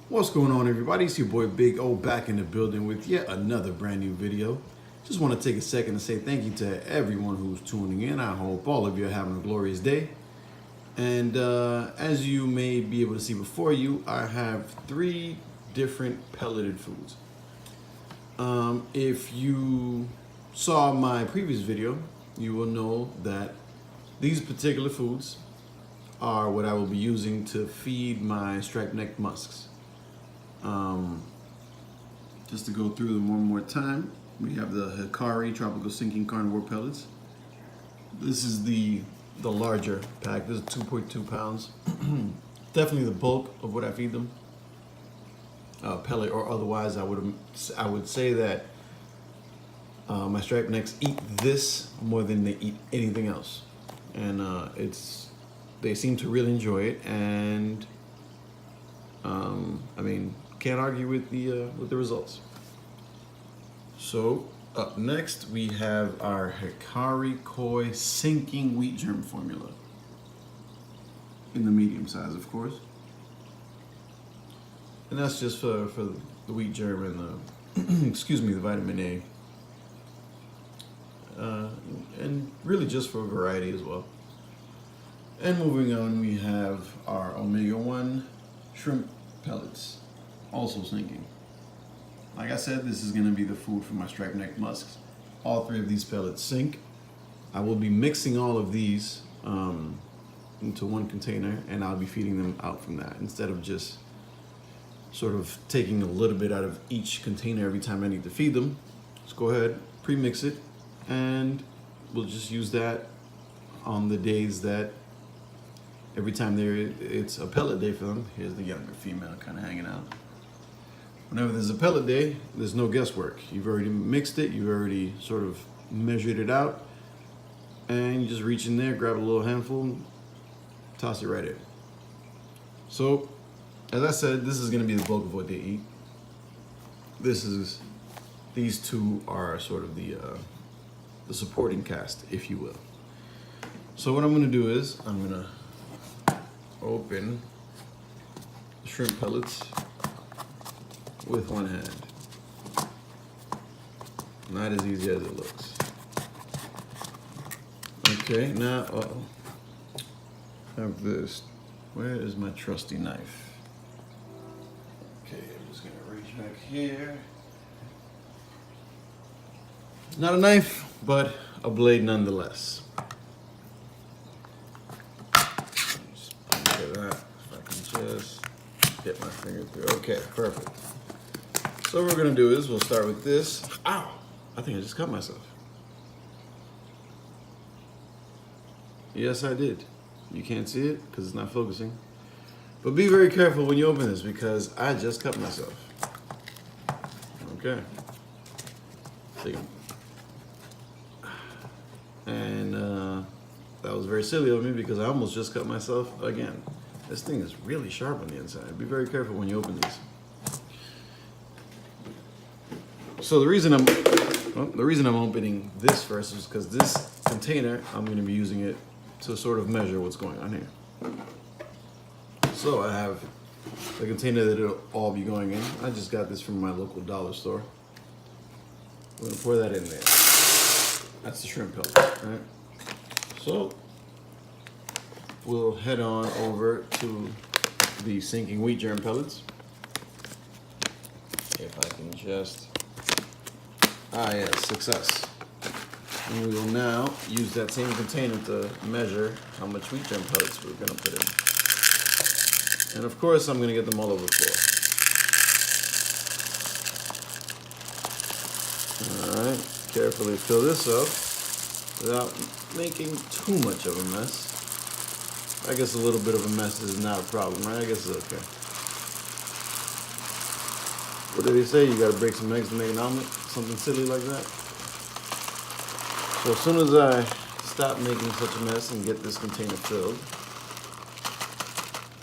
What's going on, everybody? It's your boy Big O back in the building with yet another brand new video. Just want to take a second to say thank you to everyone who's tuning in. I hope all of you are having a glorious day. And as you may be able to see before you, I have 3 different pelleted foods. If you saw my previous video, you will know that these particular foods are what I will be using to feed my stripe-necked musks. Just to go through them one more time, we have the Hikari Tropical Sinking Carnivore Pellets. This is the larger pack. This is 2.2 pounds. Definitely the bulk of what I feed them. Pellet or otherwise, I would say that my striped necks eat this more than they eat anything else, and they seem to really enjoy it. And I mean, can't argue with the results. So up next we have our Hikari Koi Sinking Wheat Germ formula in the medium size, of course. And that's just for the wheat germ and the excuse me, the vitamin A, and really just for variety as well. And moving on, we have our omega-1 shrimp pellets, also sinking. Like I said, this is going to be the food for my stripe-necked musks. All 3 of these pellets sink. I will be mixing all of these into one container, and I'll be feeding them out from that instead of just sort of taking a little bit out of each container every time I need to feed them. Let's go ahead, pre-mix it, and we'll just use that on the days that every time it's a pellet day for them. Here's the younger female kind of hanging out. Whenever there's a pellet day, there's no guesswork. You've already mixed it, you've already sort of measured it out, and you just reach in there, grab a little handful, and toss it right in. So, as I said, this is going to be the bulk of what they eat. These 2 are sort of the supporting cast, if you will. So what I'm going to do is I'm going to open the shrimp pellets with one hand. Not as easy as it looks. Okay, now I have this. Where is my trusty knife? Okay, I'm just gonna reach back here. Not a knife, but a blade nonetheless. Just look at that. If I can just get my finger through. Okay, perfect. So what we're gonna do is we'll start with this. Ow! I think I just cut myself. Yes, I did. You can't see it because it's not focusing. But be very careful when you open this because I just cut myself. Okay. And that was very silly of me because I almost just cut myself again. This thing is really sharp on the inside. Be very careful when you open these. So the reason I'm opening this first is because this container, I'm going to be using it to sort of measure what's going on here. So I have the container that it'll all be going in. I just got this from my local dollar store. I'm going to pour that in there. That's the shrimp pellet, right? So we'll head on over to the sinking wheat germ pellets. If I can just... Ah, yes, success. And we will now use that same container to measure how much wheat germ pellets we're going to put in. And of course, I'm going to get them all over the floor. Alright, carefully fill this up without making too much of a mess. I guess a little bit of a mess is not a problem, right? I guess it's okay. What did they say? You gotta break some eggs to make an omelet? Something silly like that. So as soon as I stop making such a mess and get this container filled,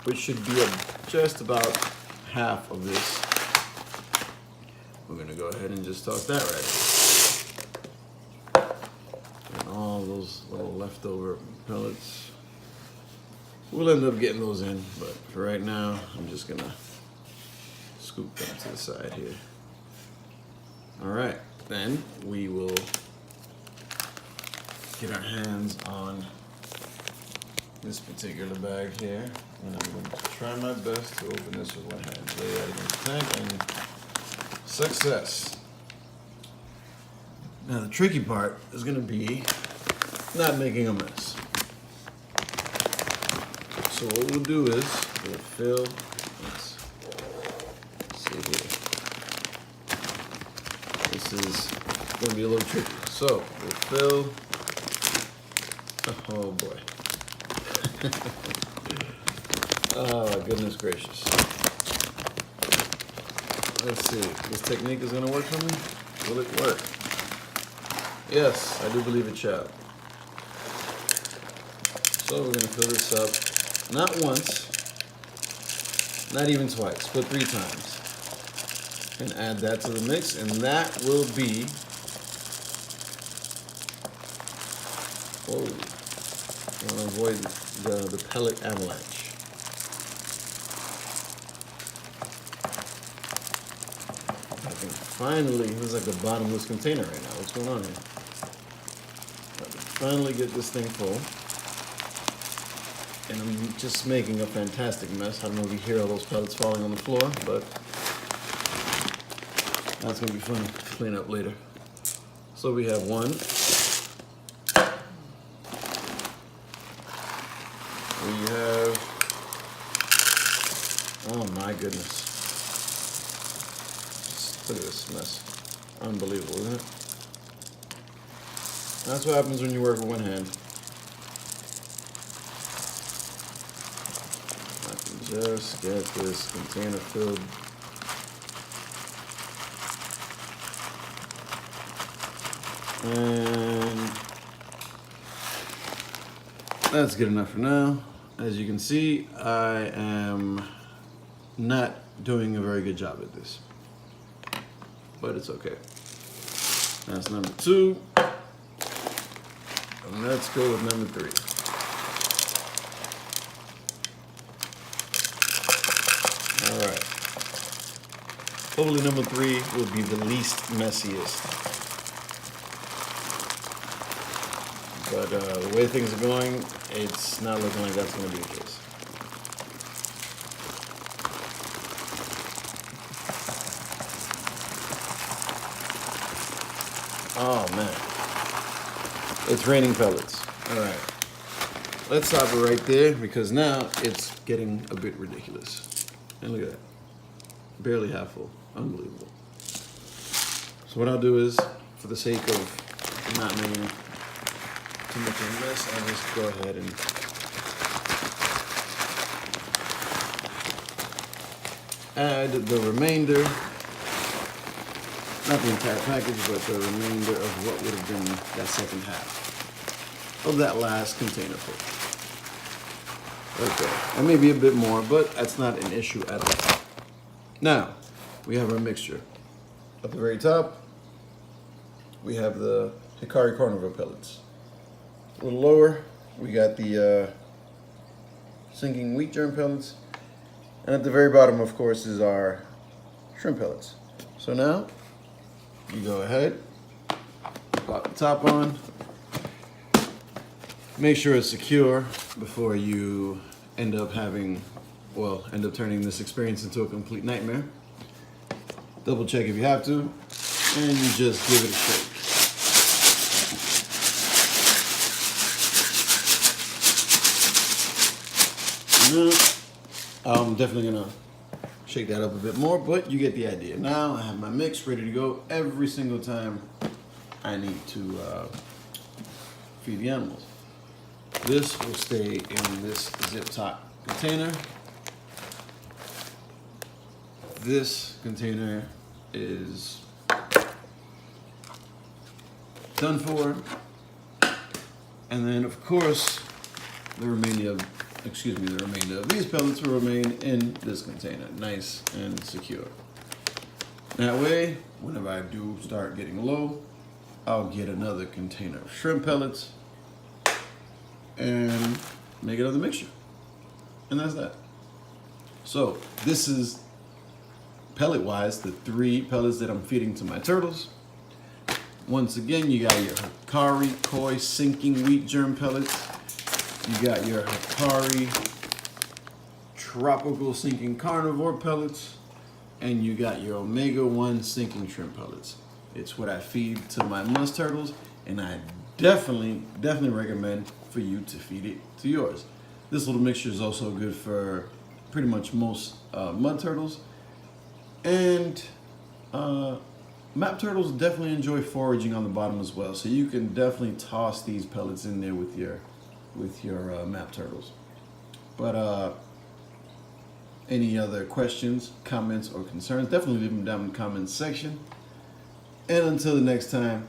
which should be just about half of this, we're gonna go ahead and just toss that right in. And all those little leftover pellets, we'll end up getting those in, but for right now, I'm just gonna scoop them to the side here. All right, then we will get our hands on this particular bag here, and I'm going to try my best to open this with one hand. Lay that against the tank, and success. Now the tricky part is going to be not making a mess. So what we'll do is we'll fill. Let's see here. This is going to be a little tricky. So we'll fill. Oh boy. Oh goodness gracious. Let's see. This technique is going to work for me. Will it work? Yes, I do believe it shall. So we're going to fill this up, not once, not even twice, but 3 times. And add that to the mix, and that will be, whoa, I want to avoid the pellet avalanche. I can finally, this is like the bottomless container right now. What's going on here? I can finally get this thing full. And I'm just making a fantastic mess. I don't know if you hear all those pellets falling on the floor, but that's going to be fun to clean up later. So we have 1. We have, oh my goodness. Look at this mess. Unbelievable, isn't it? That's what happens when you work with one hand. Just get this container filled. And that's good enough for now. As you can see, I am not doing a very good job at this, but it's okay. That's number 2. And let's go with number 3. All right. Hopefully number 3 will be the least messiest. But the way things are going, it's not looking like that's going to be the case. Oh man. It's raining pellets. All right. Let's stop it right there because now it's getting a bit ridiculous. And look at that. Barely half full. Unbelievable. So what I'll do is, for the sake of not making too much of a mess, I'll just go ahead and add the remainder, not the entire package, but the remainder of what would have been that second half of that last container full. Okay, and maybe a bit more, but that's not an issue at all. Now, we have our mixture. At the very top, we have the Hikari carnivore pellets. A little lower, we got the sinking wheat germ pellets. And at the very bottom, of course, is our shrimp pellets. So now, you go ahead, pop the top on. Make sure it's secure before you end up turning this experience into a complete nightmare. Double check if you have to, and you just give it a shake. Now, I'm definitely gonna shake that up a bit more, but you get the idea. Now I have my mix ready to go every single time I need to feed the animals. This will stay in this zip top container. This container is done for. And then of course, the remainder of these pellets will remain in this container, nice and secure. That way, whenever I do start getting low, I'll get another container of shrimp pellets and make another mixture. And that's that. So this is pellet wise, the 3 pellets that I'm feeding to my turtles. Once again, you got your Hikari Koi sinking wheat germ pellets. You got your Hikari tropical sinking carnivore pellets, and you got your Omega-1 sinking shrimp pellets. It's what I feed to my musk turtles, and I definitely recommend for you to feed it to yours. This little mixture is also good for pretty much most mud turtles, and map turtles definitely enjoy foraging on the bottom as well. So you can definitely toss these pellets in there with your map turtles. But any other questions, comments, or concerns, definitely leave them down in the comments section. And until the next time,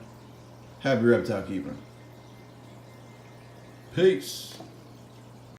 happy reptile keeping. Peace.